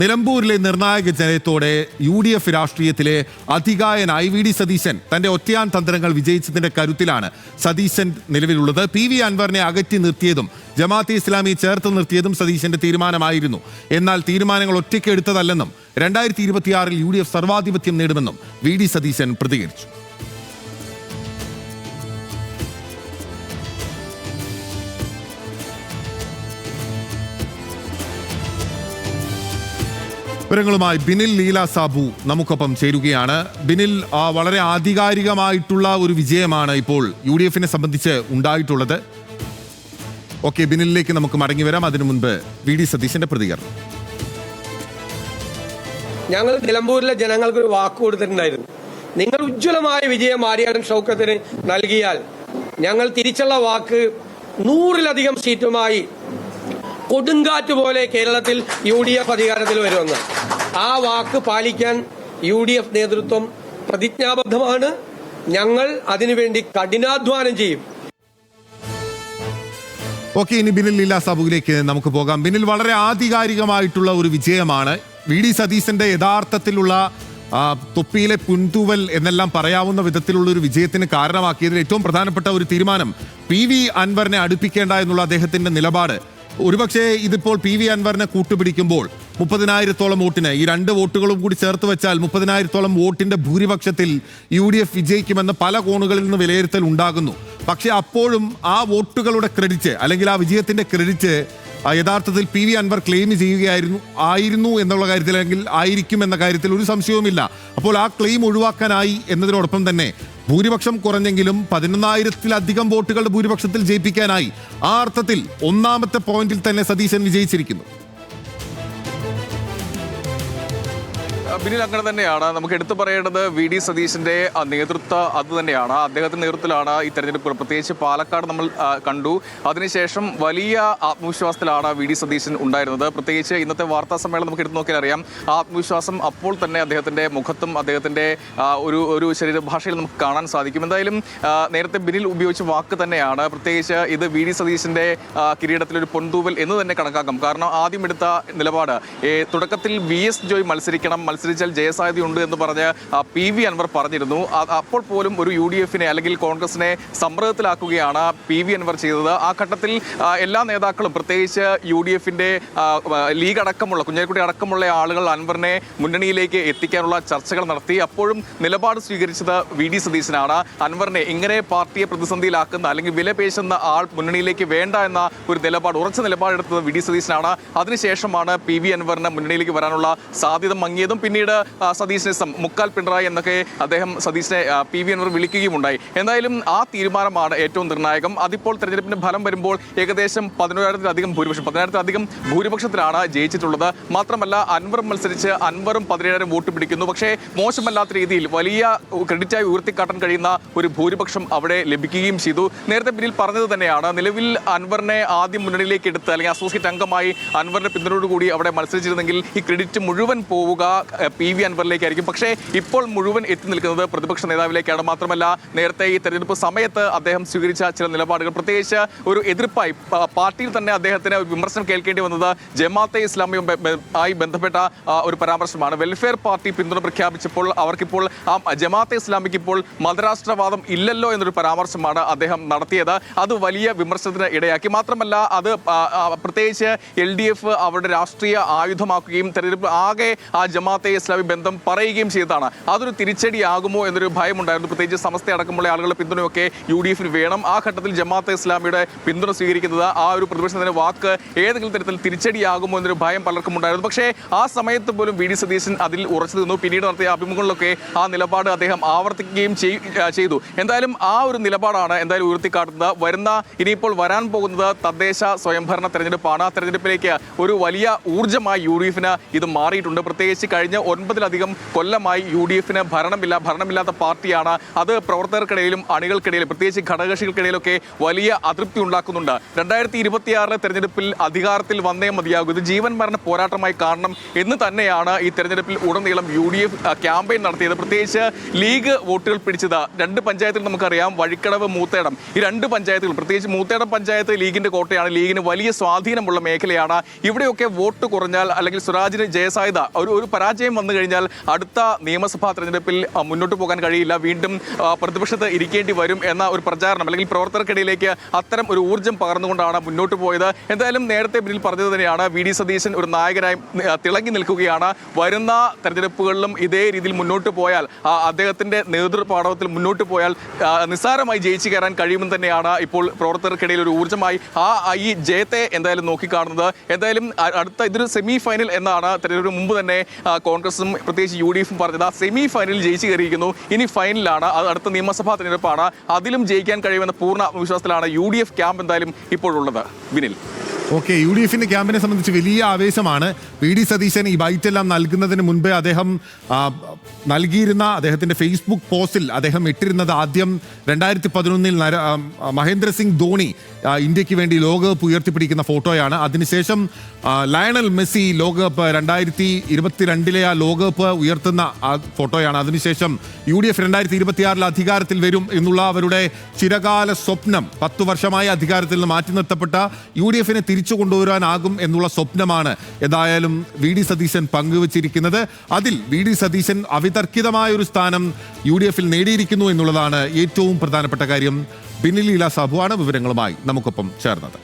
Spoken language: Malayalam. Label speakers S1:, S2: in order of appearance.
S1: നിലമ്പൂരിലെ നിർണായക ജയത്തോടെ UDF രാഷ്ട്രീയത്തിലെ അധികായനായി VD സതീശൻ തന്റെ ഒറ്റയാൻ തന്ത്രങ്ങൾ വിജയിച്ചതിന്റെ കരുത്തിലാണ് സതീശൻ നിലവിലുള്ളത്. PV അൻവറിനെ അകറ്റി നിർത്തിയതും ജമാഅത്തെ ഇസ്ലാമി ചേർത്ത് നിർത്തിയതും സതീശന്റെ തീരുമാനമായിരുന്നു. എന്നാൽ തീരുമാനങ്ങൾ ഒറ്റയ്ക്ക് എടുത്തതല്ലെന്നും 2026 UDF സർവാധിപത്യം നേടുമെന്നും VD സതീശൻ പ്രതികരിച്ചു. വിവരങ്ങളുമായി ബിനിൽ ലീല സാബു നമുക്കൊപ്പം ചേരുകയാണ്. ബിനിൽ, വളരെ ആധികാരികമായിട്ടുള്ള ഒരു വിജയമാണ് ഇപ്പോൾ UDFനെ സംബന്ധിച്ച് ഉണ്ടായിട്ടുള്ളത്. ഓക്കെ, ബിനിലിലേക്ക് നമുക്ക് മടങ്ങി വരാം. അതിനു മുൻപ് VD സതീശന്റെ പ്രതികരണം.
S2: ഞങ്ങൾ നിലമ്പൂരിലെ ജനങ്ങൾക്ക് ഒരു വാക്ക് കൊടുത്തിട്ടുണ്ടായിരുന്നു. നിങ്ങൾ ഉജ്ജ്വലമായ വിജയം ആര്യാടൻ ഷൗക്കത്തിന് നൽകിയാൽ ഞങ്ങൾ തിരിച്ചുള്ള വാക്ക് 100-ലധികം സീറ്റുമായി കൊടുങ്കാറ്റ് പോലെ കേരളത്തിൽ UDF അധികാരത്തിൽ വരുമെന്ന്. ആ വാക്ക് പാലിക്കാൻ UDF നേതൃത്വം പ്രതിജ്ഞാബദ്ധമാണ്. ഞങ്ങൾ അതിനുവേണ്ടി കഠിനാധ്വാനം ചെയ്യും.
S1: ഓക്കെ, ഇനി ബിനിൽ ലീല സാബുവിലേക്ക് നമുക്ക് പോകാം. ബിനിൽ, വളരെ ആധികാരികമായിട്ടുള്ള ഒരു വിജയമാണ്. VD സതീശന്റെ യഥാർത്ഥത്തിലുള്ള തൊപ്പിയിലെ പുൻതൂവൽ എന്നെല്ലാം പറയാവുന്ന വിധത്തിലുള്ള ഒരു വിജയത്തിന് കാരണമാക്കിയതിൽ ഏറ്റവും പ്രധാനപ്പെട്ട ഒരു തീരുമാനം PV അൻവറിനെ അടുപ്പിക്കേണ്ട എന്നുള്ള അദ്ദേഹത്തിന്റെ നിലപാട്. ഒരുപക്ഷെ ഇതിപ്പോൾ PV അൻവറിനെ കൂട്ടുപിടിക്കുമ്പോൾ 30,000-ഓളം വോട്ടിന്, ഈ 2 വോട്ടുകളും കൂടി ചേർത്ത് വെച്ചാൽ 30,000-ഓളം വോട്ടിന്റെ ഭൂരിപക്ഷത്തിൽ UDF വിജയിക്കുമെന്ന് പല കോണുകളിൽ നിന്ന് വിലയിരുത്തൽ ഉണ്ടാകുന്നു. പക്ഷെ അപ്പോഴും ആ വോട്ടുകളുടെ ക്രെഡിറ്റ്, അല്ലെങ്കിൽ ആ വിജയത്തിന്റെ ക്രെഡിറ്റ് യഥാർത്ഥത്തിൽ PV അൻവർ ക്ലെയിം ചെയ്യുകയായിരുന്നു എന്നുള്ള കാര്യത്തിൽ, അല്ലെങ്കിൽ ആയിരിക്കും എന്ന കാര്യത്തിൽ ഒരു സംശയവുമില്ല. അപ്പോൾ ആ ക്ലെയിം ഒഴിവാക്കാനായി എന്നതിനോടൊപ്പം തന്നെ ഭൂരിപക്ഷം കുറഞ്ഞെങ്കിലും 11,000-ലധികം വോട്ടുകളുടെ ഭൂരിപക്ഷത്തിൽ ജയിപ്പിക്കാനായി. ആ അർത്ഥത്തിൽ ഒന്നാമത്തെ പോയിന്റിൽ തന്നെ സതീശൻ വിജയിച്ചിരിക്കുന്നു.
S3: ബിനിൽ, അങ്ങനെ തന്നെയാണ്. നമുക്ക് എടുത്തു പറയേണ്ടത് VD സതീശന്റെ നേതൃത്വം അത് തന്നെയാണ്. അദ്ദേഹത്തിന്റെ നേതൃത്വത്തിലാണ് ഈ തെരഞ്ഞെടുപ്പ്, പ്രത്യേകിച്ച് പാലക്കാട് നമ്മൾ കണ്ടു. അതിനുശേഷം വലിയ ആത്മവിശ്വാസത്തിലാണ് VD സതീശൻ ഉണ്ടായിരുന്നത്. പ്രത്യേകിച്ച് ഇന്നത്തെ വാർത്താ സമ്മേളനം നമുക്ക് എടുത്തു നോക്കിയാൽ അറിയാം. ആ ആത്മവിശ്വാസം അപ്പോൾ തന്നെ അദ്ദേഹത്തിന്റെ മുഖത്തും അദ്ദേഹത്തിന്റെ ഒരു ശരീരഭാഷയിൽ നമുക്ക് കാണാൻ സാധിക്കും. എന്തായാലും നേരത്തെ ബിനിൽ ഉപയോഗിച്ച വാക്ക് തന്നെയാണ്. പ്രത്യേകിച്ച് ഇത് VD സതീശന്റെ കിരീടത്തിലൊരു പൊൻതൂവൽ എന്ന് തന്നെ കണക്കാക്കാം. കാരണം ആദ്യം എടുത്ത നിലപാട്, തുടക്കത്തിൽ VS ജോയ് മത്സരിച്ചാൽ ജയസാധ്യതയുണ്ട് എന്ന് പറഞ്ഞ് PV അൻവർ പറഞ്ഞിരുന്നു. അപ്പോൾ പോലും ഒരു UDFനെ അല്ലെങ്കിൽ കോൺഗ്രസിനെ സമ്മർദ്ദത്തിലാക്കുകയാണ് PV അൻവർ ചെയ്തത്. ആ ഘട്ടത്തിൽ എല്ലാ നേതാക്കളും, പ്രത്യേകിച്ച് UDFന്റെ ലീഗ് അടക്കമുള്ള, കുഞ്ഞാലിക്കുട്ടി അടക്കമുള്ള ആളുകൾ അൻവറിനെ മുന്നണിയിലേക്ക് എത്തിക്കാനുള്ള ചർച്ചകൾ നടത്തി. അപ്പോഴും നിലപാട് സ്വീകരിച്ചത് VD സതീശനാണ്. അൻവറിനെ ഇങ്ങനെ പാർട്ടിയെ പ്രതിസന്ധിയിലാക്കുന്ന അല്ലെങ്കിൽ വിലപേശുന്ന ആൾ മുന്നണിയിലേക്ക് വേണ്ട എന്ന ഒരു നിലപാട്, ഉറച്ച നിലപാടെടുത്തത് VD സതീശനാണ്. അതിനുശേഷമാണ് PV അൻവറിന് മുന്നണിയിലേക്ക് വരാനുള്ള സാധ്യത മങ്ങിയതും. പിന്നീട് സതീശനെ മുക്കാൽ പിണറായി എന്നൊക്കെ അദ്ദേഹം സതീശനെ PV അൻവർ വിളിക്കുകയുമുണ്ടായി. എന്തായാലും ആ തീരുമാനമാണ് ഏറ്റവും നിർണായകം. അതിപ്പോൾ തെരഞ്ഞെടുപ്പിന്റെ ഫലം വരുമ്പോൾ ഏകദേശം 11,000-ലധികം ഭൂരിപക്ഷത്തിലാണ് ജയിച്ചിട്ടുള്ളത്. മാത്രമല്ല, അൻവർ മത്സരിച്ച് അൻവറും 17,000 വോട്ട് പിടിക്കുന്നു. പക്ഷേ മോശമല്ലാത്ത രീതിയിൽ വലിയ ക്രെഡിറ്റായി ഉയർത്തിക്കാട്ടാൻ കഴിയുന്ന ഒരു ഭൂരിപക്ഷം അവിടെ ലഭിക്കുകയും ചെയ്തു. നേരത്തെ ബിനിൽ പറഞ്ഞത് തന്നെയാണ്, നിലവിൽ അൻവറിനെ ആദ്യം മുന്നണിയിലേക്ക് എടുത്ത് അല്ലെങ്കിൽ അസോസിയേറ്റ് അംഗമായി അൻവറിന്റെ പിന്തുണയോടുകൂടി അവിടെ മത്സരിച്ചിരുന്നെങ്കിൽ ഈ ക്രെഡിറ്റ് മുഴുവൻ പോവുക PV അൻവറിലേക്കായിരിക്കും. പക്ഷേ ഇപ്പോൾ മുഴുവൻ എത്തി നിൽക്കുന്നത് പ്രതിപക്ഷ നേതാവിലേക്കാണ്. മാത്രമല്ല, നേരത്തെ ഈ തെരഞ്ഞെടുപ്പ് സമയത്ത് അദ്ദേഹം സ്വീകരിച്ച ചില നിലപാടുകൾ, പ്രത്യേകിച്ച് ഒരു എതിർപ്പായി പാർട്ടിയിൽ തന്നെ അദ്ദേഹത്തിന് വിമർശനം കേൾക്കേണ്ടി വന്നത് ജമാഅത്തെ ഇസ്ലാമിയുമായി ബന്ധപ്പെട്ട ഒരു പരാമർശമാണ്. വെൽഫെയർ പാർട്ടി പിന്തുണ പ്രഖ്യാപിച്ചപ്പോൾ അവർക്കിപ്പോൾ ജമാഅത്തെ ഇസ്ലാമിക്ക് ഇപ്പോൾ മതരാഷ്ട്രവാദം ഇല്ലല്ലോ എന്നൊരു പരാമർശമാണ് അദ്ദേഹം നടത്തിയത്. അത് വലിയ വിമർശനത്തിന് ഇടയാക്കി. മാത്രമല്ല, അത് പ്രത്യേകിച്ച് LDF അവരുടെ രാഷ്ട്രീയ ആയുധമാക്കുകയും തെരഞ്ഞെടുപ്പ് ആകെ ആ ജമാഅത്തെ ഇസ്ലാമി ബന്ധം പറയുകയും ചെയ്തതാണ്. അതൊരു തിരിച്ചടിയാകുമോ എന്നൊരു ഭയമുണ്ടായിരുന്നു. പ്രത്യേകിച്ച് സമസ്ത അടക്കമുള്ള ആളുകളുടെ പിന്തുണയൊക്കെ UDFന് വേണം. ആ ഘട്ടത്തിൽ ജമാഅത്തെ ഇസ്ലാമിയുടെ പിന്തുണ സ്വീകരിക്കുന്നത് ആ ഒരു പ്രതിപക്ഷത്തിന്റെ വാക്ക് ഏതെങ്കിലും തരത്തിൽ തിരിച്ചടിയാകുമോ എന്നൊരു ഭയം പലർക്കും ഉണ്ടായിരുന്നു. പക്ഷേ ആ സമയത്ത് പോലും VD സതീശൻ അതിൽ ഉറച്ചു നിന്നു. പിന്നീട് നടത്തിയ അഭിമുഖങ്ങളിലൊക്കെ ആ നിലപാട് അദ്ദേഹം ആവർത്തിക്കുകയും ചെയ്തു. എന്തായാലും ആ ഒരു നിലപാടാണ് എന്തായാലും ഉയർത്തിക്കാട്ടുന്നത്. ഇനിയിപ്പോൾ വരാൻ പോകുന്നത് തദ്ദേശ സ്വയംഭരണ തെരഞ്ഞെടുപ്പാണ്. ആ തെരഞ്ഞെടുപ്പിലേക്ക് ഒരു വലിയ ഊർജ്ജമായി UDFന് ഇത് മാറിയിട്ടുണ്ട്. പ്രത്യേകിച്ച് കഴിഞ്ഞ 9-ലധികം കൊല്ലമായി UDF ഭരണമില്ലാത്ത പാർട്ടിയാണ്. അത് പ്രവർത്തകർക്കിടയിലും അണികൾക്കിടയിലും പ്രത്യേകിച്ച് ഘടകകക്ഷികൾക്കിടയിലൊക്കെ വലിയ അതൃപ്തി ഉണ്ടാക്കുന്നുണ്ട്. 2026 തെരഞ്ഞെടുപ്പിൽ അധികാരത്തിൽ വന്നേ മതിയാകും, ഇത് ജീവൻ മരണ പോരാട്ടമായി കാണണം എന്ന് തന്നെയാണ് ഈ തെരഞ്ഞെടുപ്പിൽ ഉടനീളം UDF ക്യാമ്പയിൻ നടത്തിയത്. പ്രത്യേകിച്ച് ലീഗ് വോട്ടുകൾ പിടിച്ചത് 2 പഞ്ചായത്തിൽ നമുക്കറിയാം, വഴിക്കടവ്, മൂത്തേടം. ഈ 2 പഞ്ചായത്തുകൾ, പ്രത്യേകിച്ച് മൂത്തേടം പഞ്ചായത്ത് ലീഗിന്റെ കോട്ടയാണ്, ലീഗിന് വലിയ സ്വാധീനമുള്ള മേഖലയാണ്. ഇവിടെയൊക്കെ വോട്ട് കുറഞ്ഞാൽ അല്ലെങ്കിൽ സ്വരാജിന് ജയസാധ്യത ഒരു പരാജയം വന്നു കഴിഞ്ഞാൽ അടുത്ത നിയമസഭാ തെരഞ്ഞെടുപ്പിൽ മുന്നോട്ട് പോകാൻ കഴിയില്ല, വീണ്ടും പ്രതിപക്ഷത്ത് ഇരിക്കേണ്ടി വരും എന്ന ഒരു പ്രചാരണം അല്ലെങ്കിൽ പ്രവർത്തകർക്കിടയിലേക്ക് അത്തരം ഒരു ഊർജ്ജം പകർന്നുകൊണ്ടാണ് മുന്നോട്ട് പോയത്. എന്തായാലും നേരത്തെ ബിന്നിൽ പറഞ്ഞത് തന്നെയാണ്, VD സതീശൻ ഒരു നായകനായി തിളങ്ങി നിൽക്കുകയാണ്. വരുന്ന തെരഞ്ഞെടുപ്പുകളിലും ഇതേ രീതിയിൽ മുന്നോട്ട് പോയാൽ, അദ്ദേഹത്തിന്റെ നേതൃപാടവത്തിൽ മുന്നോട്ട് പോയാൽ നിസ്സാരമായി ജയിച്ചു കയറാൻ കഴിയുമെന്ന് തന്നെയാണ് ഇപ്പോൾ പ്രവർത്തകർക്കിടയിൽ ഒരു ഊർജ്ജമായി ഈ ജയത്തെ എന്തായാലും നോക്കിക്കാണുന്നത്. എന്തായാലും ഇതൊരു സെമി ഫൈനൽ എന്നാണ് തെരഞ്ഞെടുപ്പിന് മുമ്പ് തന്നെ കോൺഗ്രസും പ്രത്യേകിച്ച് UDF പറഞ്ഞത്. ആ സെമി ഫൈനലിൽ ജയിച്ചു കയറിയിരിക്കുന്നു, ഇനി ഫൈനലാണ്, അത് അടുത്ത നിയമസഭാ തെരഞ്ഞെടുപ്പാണ്, അതിലും ജയിക്കാൻ കഴിയുമെന്ന പൂർണ്ണ വിശ്വാസത്തിലാണ് UDF ക്യാമ്പ് എന്തായാലും ഇപ്പോഴുള്ളത്. വിനിൽ,
S1: ഓക്കെ, UDF ക്യാമ്പിനെ സംബന്ധിച്ച് വലിയ ആവേശമാണ്. VD സതീശൻ ഈ ബൈറ്റെല്ലാം നൽകുന്നതിന് മുൻപേ അദ്ദേഹം നൽകിയിരുന്ന അദ്ദേഹത്തിന്റെ ഫേസ്ബുക്ക് പോസ്റ്റിൽ അദ്ദേഹം ഇട്ടിരുന്നത് ആദ്യം 2011 മഹേന്ദ്ര സിംഗ് ധോണി ഇന്ത്യക്ക് വേണ്ടി ലോകകപ്പ് ഉയർത്തിപ്പിടിക്കുന്ന ഫോട്ടോയാണ്. അതിനുശേഷം ലയണൽ മെസ്സി ലോകകപ്പ് 2022 ആ ലോകകപ്പ് ഉയർത്തുന്ന ആ ഫോട്ടോയാണ്. അതിനുശേഷം UDF 2026 അധികാരത്തിൽ വരും എന്നുള്ള അവരുടെ ചിരകാല സ്വപ്നം, 10 വർഷമായി അധികാരത്തിൽ നിന്ന് മാറ്റി നിർത്തപ്പെട്ട UDF തിരിച്ചു കൊണ്ടുവരാനാകും എന്നുള്ള സ്വപ്നമാണ് എന്തായാലും VD സതീശൻ പങ്കുവച്ചിരിക്കുന്നത്. അതിൽ VD സതീശൻ അവിതർക്കിതമായ ഒരു സ്ഥാനം UDF നേടിയിരിക്കുന്നു എന്നുള്ളതാണ് ഏറ്റവും പ്രധാനപ്പെട്ട കാര്യം. ബിനിൽ ലീല സാബുവാണ് വിവരങ്ങളുമായി നമുക്കൊപ്പം ചേർന്നത്.